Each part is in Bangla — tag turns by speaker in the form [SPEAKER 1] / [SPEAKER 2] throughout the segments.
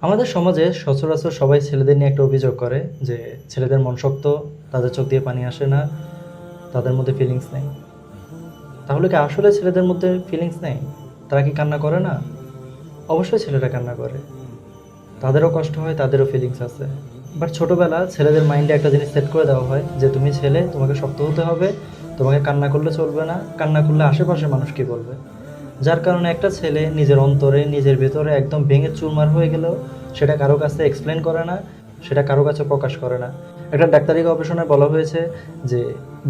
[SPEAKER 1] আমাদের সমাজে সচরাচর সবাই ছেলেদের নিয়ে একটা অভিযোগ করে যে ছেলেদের মন শক্ত, তাদের চোখ দিয়ে পানি আসে না, তাদের মধ্যে ফিলিংস নেই। তাহলে কি আসলে ছেলেদের মধ্যে ফিলিংস নেই? তারা কি কান্না করে না? অবশ্যই ছেলেরা কান্না করে, তাদেরও কষ্ট হয়, তাদেরও ফিলিংস আছে। বাট ছোটোবেলা ছেলেদের মাইন্ডে একটা জিনিস সেট করে দেওয়া হয় যে তুমি ছেলে, তোমাকে শক্ত হতে হবে, তোমাকে কান্না করলে চলবে না, কান্না করলে আশেপাশের মানুষ কী বলবে। যার কারণে একটা ছেলে নিজের অন্তরে, নিজের ভেতরে একদম ভেঙে চুরমার হয়ে গেলেও সেটা কারো কাছে এক্সপ্লেন করে না, সেটা কারো কাছে প্রকাশ করে না। একটা ডাক্তারি গবেষণায় বলা হয়েছে যে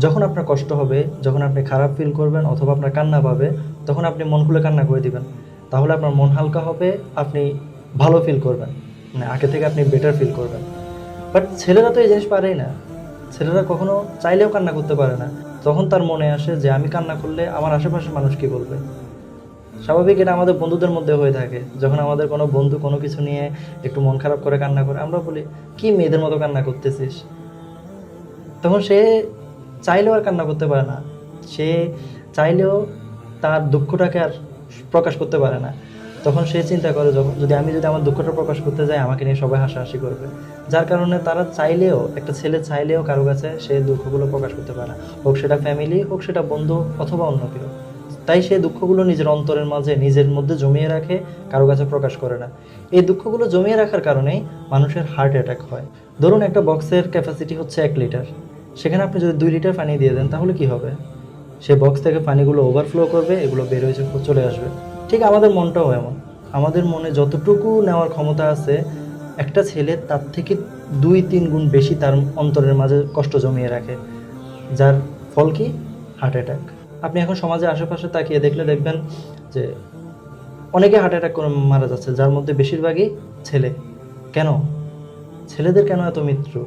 [SPEAKER 1] যখন আপনার কষ্ট হবে, যখন আপনি খারাপ ফিল করবেন অথবা আপনার কান্না পাবে, তখন আপনি মন খুলে কান্না করে দিবেন। তাহলে আপনার মন হালকা হবে, আপনি ভালো ফিল করবেন, মানে আগে থেকে আপনি বেটার ফিল করবেন। বাট ছেলেরা তো এই জিনিস পারেই না। ছেলেরা কখনো চাইলেও কান্না করতে পারে না। তখন তার মনে আসে যে আমি কান্না করলে আমার আশেপাশের মানুষ কী বলবে। স্বাভাবিক, এটা আমাদের বন্ধুদের মধ্যে হয়ে থাকে। যখন আমাদের কোনো বন্ধু কোনো কিছু নিয়ে একটু মন খারাপ করে কান্না করে, আমরা বলি কি মেয়েদের মতো কান্না করতেছিস। তখন সে চাইলেও আর কান্না করতে পারে না, সে চাইলেও তার দুঃখটাকে আর প্রকাশ করতে পারে না। তখন সে চিন্তা করে যখন যদি আমার দুঃখটা প্রকাশ করতে যাই, আমাকে নিয়ে সবাই হাসাহাসি করবে। যার কারণে তারা চাইলেও, একটা ছেলে চাইলেও কারো কাছে সে দুঃখগুলো প্রকাশ করতে পারে না, হোক সেটা ফ্যামিলি, হোক সেটা বন্ধু অথবা অন্য কেউ। তাই সে দুঃখগুলো নিজের অন্তরের মাঝে, নিজের মধ্যে জমিয়ে রাখে, কারো কাছে প্রকাশ করে না। এই দুঃখগুলো জমিয়ে রাখার কারণেই মানুষের হার্ট অ্যাটাক হয়। ধরুন একটা বক্সের ক্যাপাসিটি হচ্ছে 1 লিটার, সেখানে আপনি যদি 2 লিটার পানি দিয়ে দেন তাহলে কি হবে? সে বক্স থেকে পানিগুলো ওভারফ্লো করবে, এগুলো বের হয়ে চলে আসবে। ঠিক আমাদের মনটাও এমন। আমাদের মনে যতটুকু নেওয়ার ক্ষমতা আছে, একটা ছেলে তার থেকে 2-3 গুণ বেশি তার অন্তরের মাঝে কষ্ট জমিয়ে রাখে, যার ফল কি? Heart attack. আপনি এখন সমাজে আশেপাশে তাকিয়ে দেখলে দেখবেন যে অনেকে হার্ট অ্যাটাক করে মারা যাচ্ছে, যার মধ্যে বেশিরভাগই ছেলে। কেন? ছেলেদের কেন এত মৃত্যু?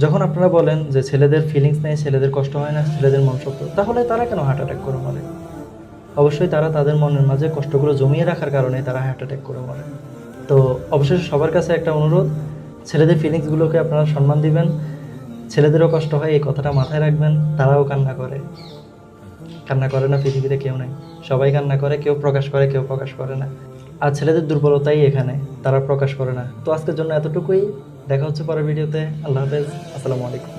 [SPEAKER 1] যখন আপনারা বলেন যে ছেলেদের ফিলিংস নেই, ছেলেদের কষ্ট হয় না, ছেলেদের মন শক্ত, তাহলে তারা কেন হার্ট অ্যাটাক করে মরে? অবশ্যই তারা তাদের মনের মাঝে কষ্টগুলো জমিয়ে রাখার কারণে তারা হার্ট অ্যাটাক করে মরে। তো অবশেষে সবার কাছে একটা অনুরোধ, ছেলেদের ফিলিংসগুলোকে আপনারা সম্মান দিবেন। ছেলেদেরও কষ্ট হয়, এই কথাটা মাথায় রাখবেন। তারাও কান্না করে। কান্না করে না পৃথিবীতে কেউ নেই, সবাই কান্না করে, কেউ প্রকাশ করে, কেউ প্রকাশ করে না। আর ছেলেদের দুর্বলতাই এখানে, তারা প্রকাশ করে না। তো আজকের জন্য এতটুকুই। দেখা হচ্ছে পরের ভিডিওতে। আল্লাহ হাফেজ, আসসালামু আলাইকুম।